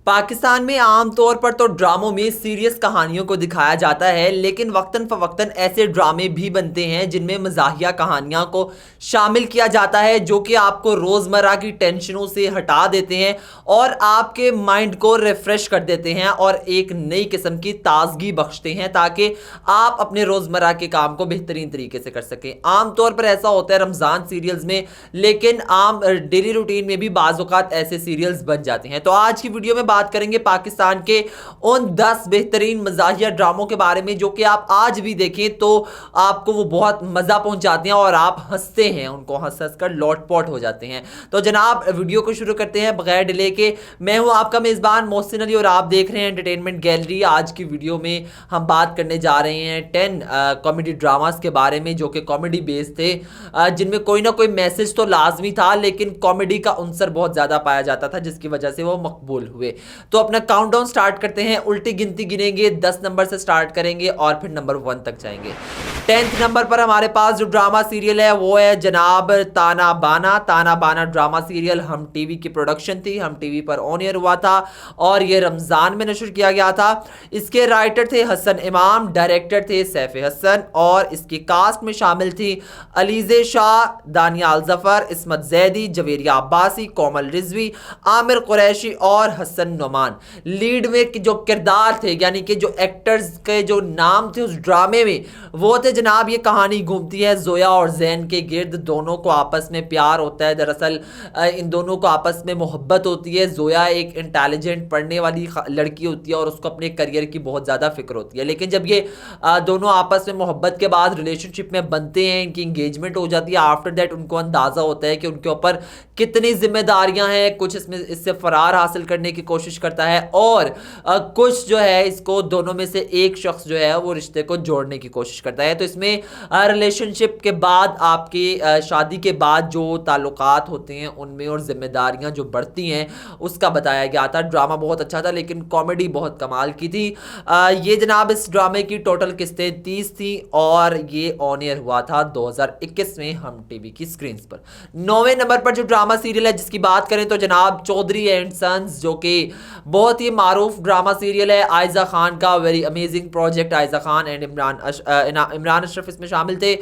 पाकिस्तान में आमतौर पर तो ड्रामों में सीरियस कहानियों को दिखाया जाता है, लेकिन वक्तन फवक्तन ऐसे ड्रामे भी बनते हैं जिनमें मज़ाहिया कहानियां को शामिल किया जाता है, जो कि आपको रोज़मर्रा की टेंशनों से हटा देते हैं और आपके माइंड को रिफ़्रेश कर देते हैं और एक नई किस्म की ताजगी बख्शते हैं, ताकि आप अपने रोज़मर्रा के काम को बेहतरीन तरीके से कर सकें। आमतौर पर ऐसा होता है रमज़ान सीरियल्स में, लेकिन आम डेली रूटीन में भी बाज़ औक़ात ऐसे सीरियल्स बन जाते हैं। तो आज की वीडियो में बात करेंगे पाकिस्तान के उन 10 बेहतरीन मज़ाहिया ड्रामों के बारे में, जो कि आप आज भी देखें तो आपको वो बहुत मज़ा पहुंचाते हैं और आप हंसते हैं, उनको हंस हंस कर लोटपोट हो जाते हैं। तो जनाब वीडियो को शुरू करते हैं बगैर डिले के। मैं हूं आपका मेज़बान मोहसिन अली और आप देख रहे हैं एंटरटेनमेंट गैलरी। आज की वीडियो में हम बात करने जा रहे हैं 10 कॉमेडी ड्रामास के बारे में, जो कि कॉमेडी बेस्ड थे, जिनमें कोई ना कोई मैसेज तो लाजमी था, लेकिन कॉमेडी का अंसर बहुत ज़्यादा पाया जाता था, जिसकी वजह से वो मकबूल हुए। तो अपना काउंटडाउन स्टार्ट करते हैं। उल्टी गिनती गिनेंगे, 10 नंबर से स्टार्ट करेंगे और फिर नंबर 1 तक जाएंगे। 10th नंबर पर हमारे पास जो ड्रामा सीरियल है वो है जनाब ताना बाना। ताना बाना ड्रामा सीरियल हम टीवी की प्रोडक्शन थी, हम टीवी पर ऑन एयर हुआ था और ये रमज़ान में नशर किया गया था। इसके राइटर थे हसन इमाम, डायरेक्टर थे सैफ हसन और इसकी कास्ट में शामिल थी अलीज़े शाह, दानियाल जफ़र, इस्मत जैदी, जवेरिया अब्बासी, कोमल रिजवी, आमिर कुरैशी और हसन नोमान। लीड में जो किरदार थे, यानी कि जो एक्टर्स के जो नाम थे उस ड्रामे में, वो थे जनाब, ये कहानी घूमती है जोया और जैन के गिर्द। दोनों को आपस में प्यार होता है, दरअसल इन दोनों को आपस में मोहब्बत होती है। जोया एक इंटेलिजेंट पढ़ने वाली लड़की होती है और उसको अपने करियर की बहुत ज़्यादा फिक्र होती है, लेकिन जब ये दोनों आपस में मोहब्बत के बाद रिलेशनशिप में बनते हैं, इनकी इंगेजमेंट हो जाती है, आफ्टर दैट उनको अंदाज़ा होता है कि उनके ऊपर कितनी जिम्मेदारियां हैं। कुछ इससे फरार हासिल करने की कोशिश करता है और कुछ जो है इसको दोनों में से एक शख्स जो है वो रिश्ते को जोड़ने की कोशिश करता है। तो इसमें रिलेशनशिप के बाद आपकी शादी के बाद जो ताल्लुकात होते हैं उनमें और जिम्मेदारियां जो बढ़ती हैं उसका बताया गया था। ड्रामा बहुत अच्छा था, लेकिन कॉमेडी बहुत कमाल की थी। ये जनाब इस ड्रामे की टोटल किस्तें 30 थी और ये ऑन एयर हुआ था 2021 में हम टीवी की स्क्रीन पर। 9वें नंबर पर जो ड्रामा सीरियल है जिसकी बात करें तो जनाब चौधरी एंड सन्स, जो कि बहुत ही मारूफ ड्रामा सीरियल है। आयजा खान का very amazing project. Aiza Khan and Imran Ashraf इसमें शामिल थे।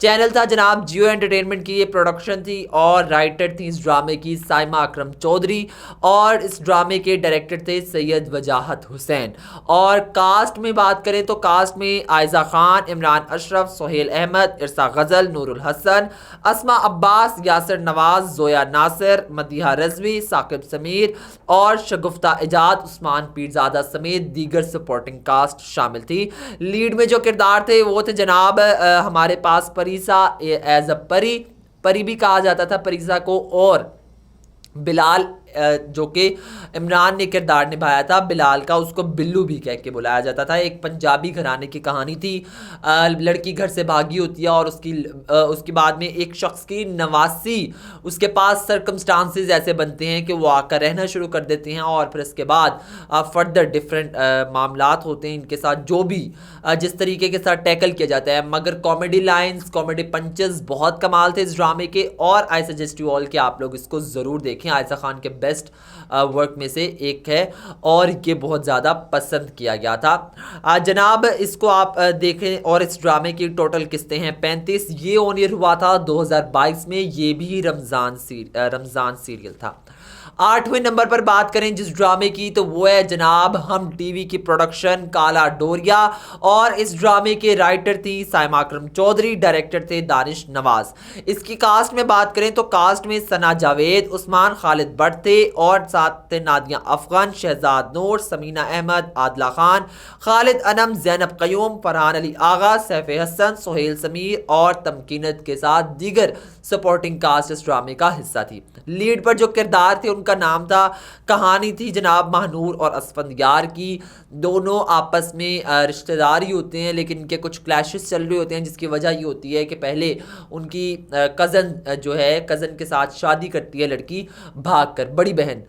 चैनल था जनाब जियो एंटरटेनमेंट की ये प्रोडक्शन थी और राइटर थी इस ड्रामे की साइमा अकरम चौधरी और इस ड्रामे के डायरेक्टर थे सैयद वजाहत हुसैन। और कास्ट में बात करें तो कास्ट में आयजा खान, इमरान अशरफ, सोहेल अहमद, इरसा गजल, नूरुल हसन, अस्मा अब्बास, यासिर नवाज, जोया नासिर, मदीहा रजवी, साकिब समीर और शगुफ्ता इजाद, उस्मान पीरजादा समेत दीगर सपोर्टिंग कास्ट शामिल थी। लीड में जो किरदार थे वो थे जनाब हमारे पास परीसा एज अ परी भी कहा जाता था परीसा को, और बिलाल जो कि इमरान ने किरदार निभाया था बिलाल का, उसको बिल्लू भी कह के बुलाया जाता था। एक पंजाबी घराने की कहानी थी। लड़की घर से भागी होती है और उसके बाद में एक शख्स की नवासी उसके पास सर्कमस्टांसेस ऐसे बनते हैं कि वो आकर रहना शुरू कर देते हैं और फिर इसके बाद फर्दर डिफरेंट मामलात होते हैं इनके साथ, जो भी जिस तरीके के साथ टैकल किया जाता है। मगर कॉमेडी लाइन्स, कॉमेडी पंचेस बहुत कमाल थे इस ड्रामे के और आई सजेस्ट यू ऑल कि आप लोग इसको ज़रूर देखें। आयशा खान के बेस्ट वर्क में से एक है और ये बहुत ज़्यादा पसंद किया गया था। जनाब इसको आप देखें और इस ड्रामे की टोटल किस्तें हैं 35। ये ऑन एयर हुआ था 2022 में, ये भी रमज़ान सीरियल था। 8वें नंबर पर बात करें जिस ड्रामे की तो वो है जनाब हम टीवी की प्रोडक्शन काला डोरिया और इस ड्रामे के राइटर थी साइमा अकरम चौधरी, डायरेक्टर थे दानिश नवाज। इसकी कास्ट में बात करें तो कास्ट में सना जावेद, उस्मान खालिद भट्ट थे और साथ थे नादिया अफगान, शहजाद नूर, समीना अहमद, आदिला खान, खालिद अनम, जैनब कयूम, फरहान अली आगा, सैफ हसन, सोहेल समीर और तमकीनत के साथ दीगर सपोर्टिंग कास्ट इस ड्रामे का हिस्सा थी। लीड पर जो किरदार थे उनका नाम था, कहानी थी जनाब महानूर और असफंदियार की। दोनों आपस में रिश्तेदारी होते हैं, लेकिन इनके कुछ क्लैशेस चल रहे होते हैं, जिसकी वजह ये होती है कि पहले उनकी कज़न जो है, कज़न के साथ शादी करती है लड़की भागकर, बड़ी बहन,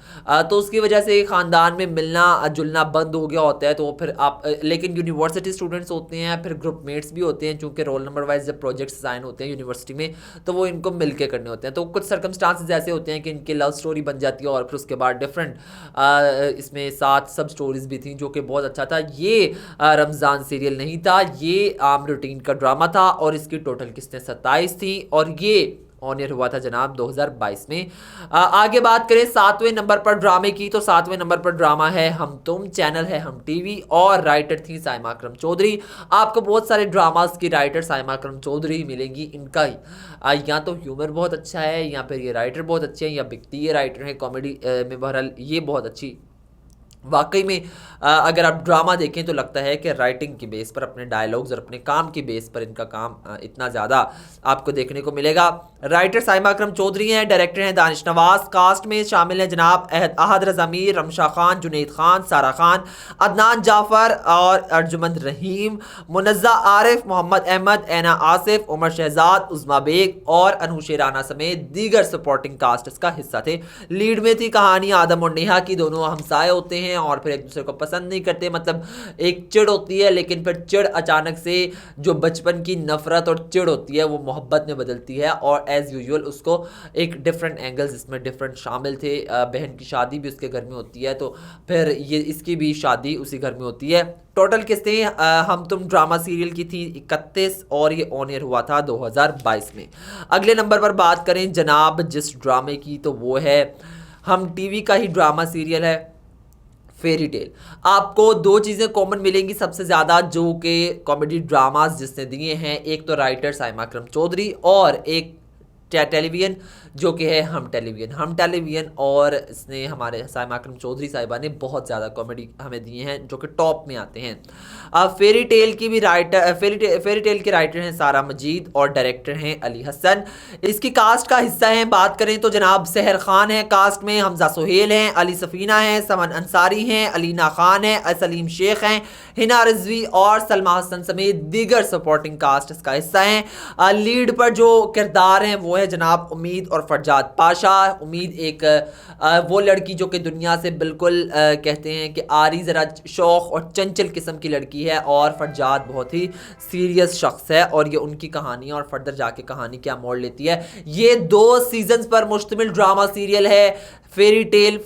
तो उसकी वजह से ख़ानदान में मिलना जुलना बंद हो गया होता है। तो फिर आप लेकिन यूनिवर्सिटी स्टूडेंट्स होते हैं, फिर ग्रुप मेट्स भी होते हैं, चूँकि रोल नंबर वाइज जब प्रोजेक्ट्स साइन होते हैं यूनिवर्सिटी में तो वो इनको इनको मिलके करने होते हैं। तो कुछ सर्कमस्टांसेस ऐसे होते हैं कि इनकी लव स्टोरी बन जाती है और फिर उसके बाद डिफरेंट इसमें 7 सब स्टोरीज भी थी जो कि बहुत अच्छा था। ये रमज़ान सीरियल नहीं था, ये आम रूटीन का ड्रामा था और इसकी टोटल किस्तें 27 थी और ये ऑन एयर हुआ था जनाब 2022 में। आगे बात करें 7वें नंबर पर ड्रामे की, तो 7वें नंबर पर ड्रामा है हम तुम, चैनल है हम टीवी और राइटर थी साइमा अकरम चौधरी। आपको बहुत सारे ड्रामास की राइटर साइमा अकरम चौधरी मिलेंगी। इनका ही या तो ह्यूमर बहुत अच्छा है या फिर ये राइटर बहुत अच्छे हैं या बिकती ये राइटर है कॉमेडी में। बहरहाल ये बहुत अच्छी वाकई में अगर आप ड्रामा देखें तो लगता है कि राइटिंग की बेस पर, अपने डायलॉग्स और अपने काम की बेस पर इनका काम इतना ज़्यादा आपको देखने को मिलेगा। राइटर साइमा अकरम चौधरी हैं, डायरेक्टर हैं दानिश नवाज। कास्ट में शामिल हैं जनाब अहद रज़ा मीर, रमशा खान, जुनैद खान, सारा खान, अदनान जाफ़र और अर्जुमंद रहीम, मुनज़्ज़ा आरिफ, मोहम्मद अहमद, ऐना आसिफ, उमर शहजाद, उज़मा बेग और अनूशे राना समेत दीगर सपोर्टिंग कास्ट इसका हिस्सा थे। लीड में थी कहानी आदम और नेहा की, दोनों हमसाए होते हैं और फिर एक दूसरे को पसंद नहीं करते, मतलब एक चिड़ होती है लेकिन फिर चिड़ अचानक से जो बचपन की नफरत और चिड़ होती है वो मोहब्बत में बदलती है और एज यूजुअल उसको एक डिफरेंट एंगल्स इसमें डिफरेंट शामिल थे। बहन की शादी भी उसके घर में होती है तो फिर ये इसकी भी शादी उसी घर में होती है। टोटल किस्तें हम तुम ड्रामा सीरियल की थी 31 और ये ऑन एयर हुआ था 2022 में। अगले नंबर पर बात करें जनाब जिस ड्रामे की, तो वो है हम टीवी का ही ड्रामा सीरियल है फेरी टेल। आपको दो चीज़ें कॉमन मिलेंगी सबसे ज़्यादा जो कि कॉमेडी ड्रामास जिसने दिए हैं, एक तो राइटर साइमा अकरम चौधरी और एक टेलीविजन जो कि है हम टेलीविजन और इसने हमारे साइमा अकरम चौधरी साहिबा ने बहुत ज़्यादा कॉमेडी हमें दिए हैं जो कि टॉप में आते हैं। फेरी टेल की भी राइटर फेरी टेल के राइटर हैं सारा मजीद और डायरेक्टर हैं अली हसन। इसकी कास्ट का हिस्सा हैं बात करें तो जनाब सहर खान है कास्ट में, हमजा सुहेल हैं, अली सफ़ीना हैं, समन अंसारी हैं, अलीना खान हैं, सलीम शेख हैं, हिना रिजवी और सलमा हसन समेत दीगर सपोर्टिंग कास्ट इसका हिस्सा हैं। लीड पर जो किरदार हैं वो है जनाब उम्मीद और फरजाद पाशा। उम्मीद एक वो लड़की जो कि दुनिया से बिल्कुल कहते हैं कि आरी ज़रा शौक और चंचल किस्म की लड़की है और फरजाद बहुत ही सीरियस शख्स है और ये उनकी कहानी और फर्दर जाके कहानी क्या मोड़ लेती है। ये 2 सीजन्स पर मुश्तमिल ड्रामा सीरियल है फेरी टेल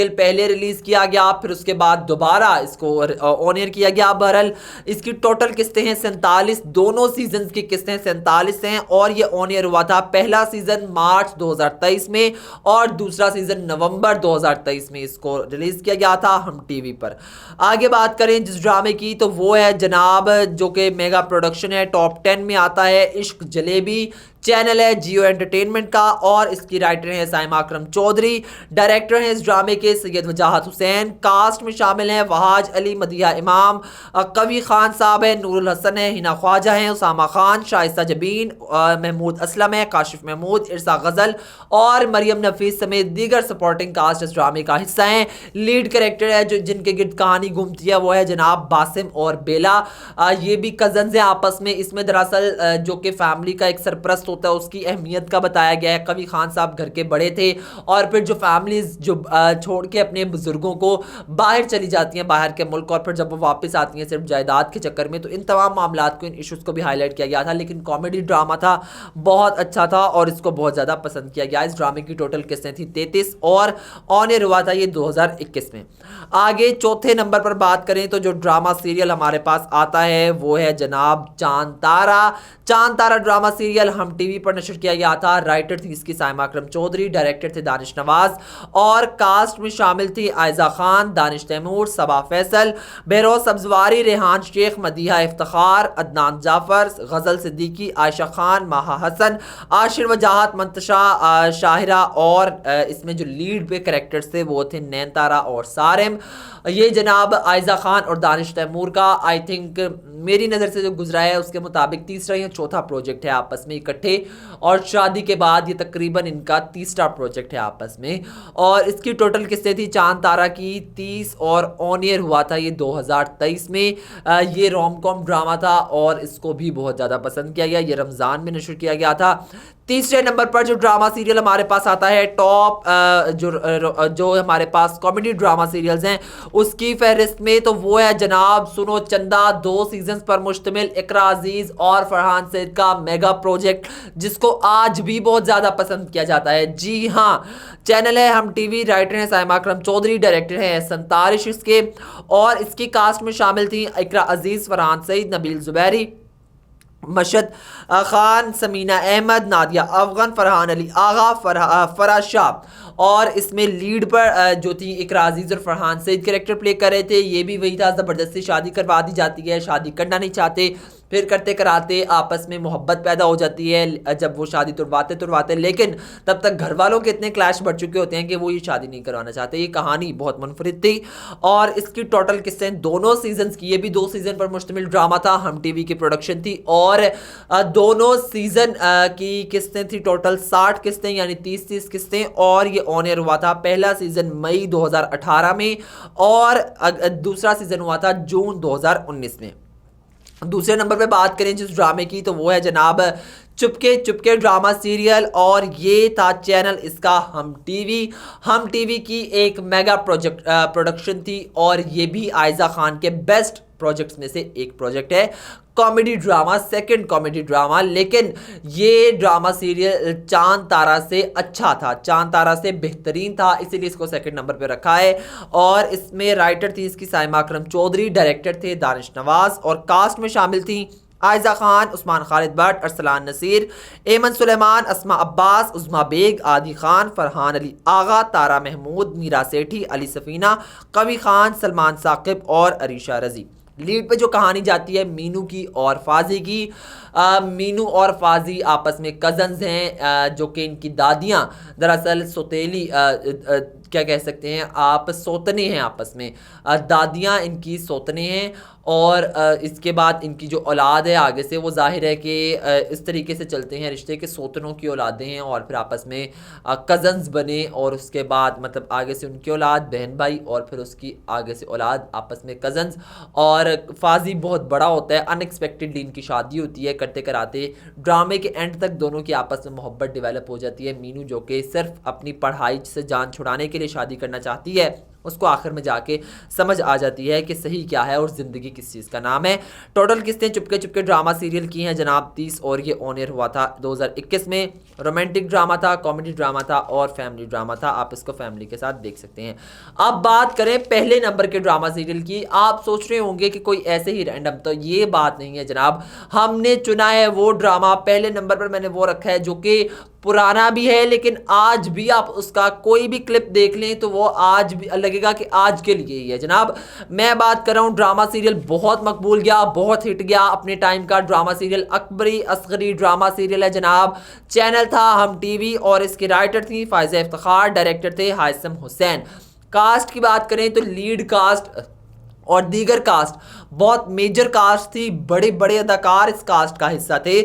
पहले रिलीज़ किया गया, फिर उसके बाद दोबारा इसको ऑन एयर किया गया। बहरहाल इसकी टोटल किस्तें हैं 47, दोनों सीजन्स की किस्तें 47 हैं और ये ऑन एयर हुआ था पहला सीजन मार्च 2023 में और दूसरा सीजन नवंबर 2023 में इसको रिलीज़ किया गया था हम टीवी पर। आगे बात करें जिस ड्रामे की, तो वो है जनाब जो कि मेगा प्रोडक्शन है, टॉप 10 में आता है, इश्क जलेबी। चैनल है जियो एंटरटेनमेंट का और इसकी राइटर हैं साइमा अकरम चौधरी, डायरेक्टर हैं इस ड्रामे के सैयद वजाहत हुसैन। कास्ट में शामिल हैं वहाज अली, मदिया इमाम, कवि खान साहब है, नूरुल हसन है, हिना ख्वाजा हैं, उसामा खान, शाइस्ता जबीन, महमूद असलम है, काशिफ महमूद, इरसा गजल और मरियम नफीस समेत दीगर सपोर्टिंग कास्ट इस ड्रामे का हिस्सा हैं। लीड कैरेक्टर है जो जिनके गिर्द कहानी घूमती है वो है जनाब बासिम और बेला। ये भी कजन्स हैं आपस में। इसमें दरअसल जो कि फैमिली का एक सरपरस्त होता है उसकी अहमियत का बताया गया है। कवि खान साहब घर के बड़े थे और फिर जो फैमिलीज जो छोड़ के अपने बुजुर्गों को बाहर चली जाती हैं बाहर के मुल्क और फिर जब वो वापस आती हैं सिर्फ जायदाद के चक्कर में, तो इन तमाम मामलात को, इन इश्यूज़ को भी हाईलाइट किया गया था। लेकिन कॉमेडी ड्रामा था, बहुत अच्छा था और इसको बहुत ज़्यादा पसंद किया गया। इस ड्रामे की टोटल किस्तें थी 33 और ऑन एयर हुआ था ये 2021 में। आगे चौथे नंबर पर बात करें तो जो ड्रामा सीरियल हमारे पास आता है वो है जनाब चांद तारा ड्रामा सीरियल हम टीवी पर नशर किया गया था। राइटर थी इसकी साइमा अकरम चौधरी, डायरेक्टर थे दानिश नवाज और कास्ट में शामिल थी आयजा खान, दानिश तैमूर, सबा फैसल, बहरोज सब्जवारी, रेहान शेख, मदीहा इफ्तिखार, अदनान जाफर, गजल सिद्दीकी, आयशा खान, माहा हसन, आशिर वजाहत, मंतशा, शाहिरा और इसमें जो लीड पे कैरेक्टर्स थे वो थे नैन तारा और सारिम। ये जनाब आयजा खान और दानिश तैमूर का आई थिंक मेरी नज़र से जो गुजरा है उसके मुताबिक तीसरा या चौथा प्रोजेक्ट है आपस में इकट्ठे और शादी के बाद ये तकरीबन इनका तीसरा प्रोजेक्ट है आपस में। और इसकी टोटल किस्तें थी चांद तारा की 30 और ऑन एयर हुआ था ये 2023 में। ये रोम कॉम ड्रामा था और इसको भी बहुत ज़्यादा पसंद किया गया। ये रमज़ान में नशर किया गया था। तीसरे नंबर पर जो ड्रामा सीरियल हमारे पास आता है टॉप जो हमारे पास कॉमेडी ड्रामा सीरियल्स हैं उसकी फहरिस्त में, तो वो है जनाब सुनो चंदा। 2 सीजन्स पर मुश्तमिल इकरा अजीज और फरहान सईद का मेगा प्रोजेक्ट, जिसको आज भी बहुत ज़्यादा पसंद किया जाता है। जी हाँ, चैनल है हम टीवी, राइटर हैं साइमा अकरम चौधरी, डायरेक्टर हैं एहसन तारिश इसके, और इसकी कास्ट में शामिल थी इकरा अजीज, फरहान सईद, नबील जुबैरी, मशद खान, समीना अहमद, नादिया अफगान, फरहान अली आगा, फराज शाह। और इसमें लीड पर जो थी इकरा अजीज और फरहान सईद कैरेक्टर प्ले कर रहे थे। ये भी वही था, ज़बरदस्ती शादी करवा दी जाती है, शादी करना नहीं चाहते, फिर करते कराते आपस में मोहब्बत पैदा हो जाती है जब वो शादी तुड़वाते, लेकिन तब तक घर वालों के इतने क्लैश बढ़ चुके होते हैं कि वो ये शादी नहीं करवाना चाहते। ये कहानी बहुत मुनफरिद थी और इसकी टोटल किस्तें दोनों सीजन्स की, ये भी 2 सीजन पर मुश्तमिल ड्रामा था, हम टीवी की प्रोडक्शन थी, और दोनों सीजन की किस्तें थी टोटल 60 किस्तें, यानी 30 किस्तें, और ये ऑन एयर हुआ था पहला सीजन मई 2018 में और दूसरा सीजन हुआ था जून 2019 में। दूसरे नंबर पे बात करें जिस ड्रामे की, तो वो है जनाब चुपके चुपके ड्रामा सीरियल, और ये था चैनल इसका हम टीवी की एक मेगा प्रोडक्शन थी, और ये भी आयजा खान के बेस्ट प्रोजेक्ट्स में से एक प्रोजेक्ट है, comedy drama, second comedy drama. लेकिन ये ड्रामा सीरियल चांद तारा से अच्छा था, चांद तारा से बेहतरीन था, इसीलिए इसको सेकंड नंबर पे रखा है। और इसमें राइटर थी इसकी साइमा अकरम चौधरी, डायरेक्टर थे दानिश नवाज, और कास्ट में शामिल थी आयजा खान, उस्मान खालिद भट्ट, अरसलान नसीर, एमन सुलेमान, अस्मा अब्बास, उज़मा बेग, आदि खान, फरहान अली आगा, तारा महमूद, मीरा सेठी, अली सफ़ीना, कवि खान, सलमान साकिब और अरीशा रजी। लीड पे जो कहानी जाती है मीनू की और फाजी की। मीनू और फाजी आपस में कज़न्स हैं, जो कि इनकी दादियाँ दरअसल सौतेली क्या कह सकते हैं आप, सौतने हैं आपस में, दादियाँ इनकी सौतने हैं, और इसके बाद इनकी जो औलाद है आगे से वो जाहिर है कि इस तरीके से चलते हैं रिश्ते के, सौतनों की औलादें हैं और फिर आपस में कज़न्स बने, और उसके बाद मतलब आगे से उनकी औलाद बहन भाई, और फिर उसकी आगे से औलाद आपस में कज़न्स। और फाजी बहुत बड़ा होता है, अनएक्सपेक्टेडली इनकी शादी होती है, करते कराते ड्रामे के एंड तक दोनों की आपस में मोहब्बत डेवलप हो जाती है। मीनू जो कि सिर्फ अपनी पढ़ाई से जान छुड़ाने के लिए शादी करना चाहती है, उसको आखिर में जाके समझ आ जाती है कि सही क्या है और ज़िंदगी किस चीज़ का नाम है। टोटल किस्तें चुपके चुपके ड्रामा सीरियल की हैं जनाब 30, और ये ऑन एयर हुआ था 2021 में। रोमांटिक ड्रामा था, कॉमेडी ड्रामा था और फैमिली ड्रामा था, आप इसको फैमिली के साथ देख सकते हैं। अब बात करें पहले नंबर के ड्रामा सीरियल की। आप सोच रहे होंगे कि कोई ऐसे ही रैंडम, तो ये बात नहीं है जनाब, हमने चुना है वो ड्रामा, पहले नंबर पर मैंने वो रखा है जो कि पुराना भी है, लेकिन आज भी आप उसका कोई भी क्लिप देख लें तो वो आज भी लगेगा कि आज के लिए ही है जनाब। मैं बात कर रहा हूँ ड्रामा सीरियल बहुत मकबूल गया, बहुत हिट गया अपने टाइम का drama serial, Akbari Asghari drama serial है जनाब। चैनल था हम टीवी, और इसके राइटर थी फायजा इफ्तिखार, डायरेक्टर थे हाइसम हुसैन। कास्ट की बात करें तो लीड कास्ट और दीगर कास्ट बहुत मेजर कास्ट थी, बड़े बड़े अदाकार इस कास्ट का हिस्सा थे।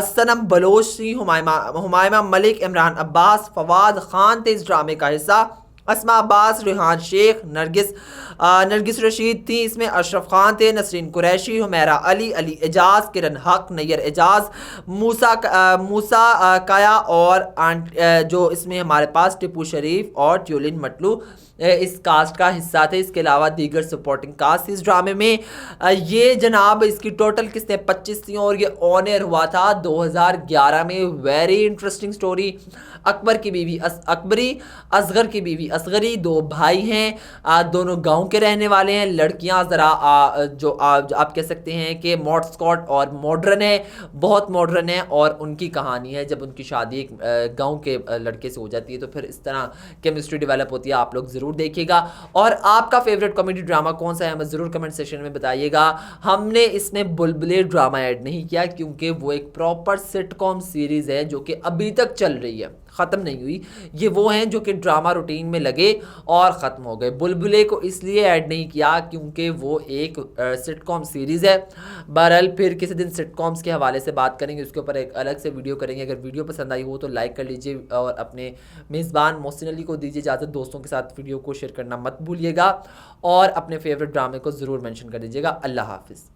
सनम बलोच थी, हुमायमा मलिक, इमरान अब्बास, फवाद खान थे इस ड्रामे का हिस्सा, अस्मा अब्बास, रेहान शेख, नरगिस रशीद थी इसमें, अशरफ खान थे, नसरीन कुरैशी, हुमैरा अली, अली एजाज, किरण हक, नैयर एजाज, मूसा काया, और जो इसमें हमारे पास टिपू शरीफ और ट्यूलिन मटलू इस कास्ट का हिस्सा थे। इसके अलावा दीगर सपोर्टिंग कास्ट इस ड्रामे में। ये जनाब इसकी टोटल किस्तें 25 थी और ये ऑन एयर हुआ था 2011 में। Very interesting story. अकबर की बीवी अकबरी, असगर की बीवी असगरी, 2 भाई हैं, दोनों गांव के रहने वाले हैं। लड़कियां ज़रा जो आप कह सकते हैं कि मॉड स्कॉट और मॉडर्न है, बहुत मॉडर्न है, और उनकी कहानी है जब उनकी शादी एक गाँव के लड़के से हो जाती है तो फिर इस तरह केमिस्ट्री डेवलप होती है। आप लोग ज़रूर देखिएगा। और आपका फेवरेट कॉमेडी ड्रामा कौन सा है हमें ज़रूर कमेंट सेक्शन में बताइएगा। हमने इसमें बुलबुले ड्रामा ऐड नहीं किया क्योंकि वो एक प्रॉपर सिटकॉम सीरीज़ है जो कि अभी तक चल रही है, ख़त्म नहीं हुई। ये वो हैं जो कि ड्रामा रूटीन में लगे और ख़त्म हो गए। बुलबुले को इसलिए ऐड नहीं किया क्योंकि वो एक सिटकॉम सीरीज़ है। बहरहाल फिर किसी दिन सिटकॉम्स के हवाले से बात करेंगे, उसके ऊपर एक अलग से वीडियो करेंगे। अगर वीडियो पसंद आई हो तो लाइक कर लीजिए और अपने मेज़बान मोहसिन अली को दीजिए इजाज़त। दोस्तों के साथ वीडियो को शेयर करना मत भूलिएगा और अपने फेवरेट ड्रामे को ज़रूर मेंशन कर दीजिएगा। अल्लाह हाफ़िज़।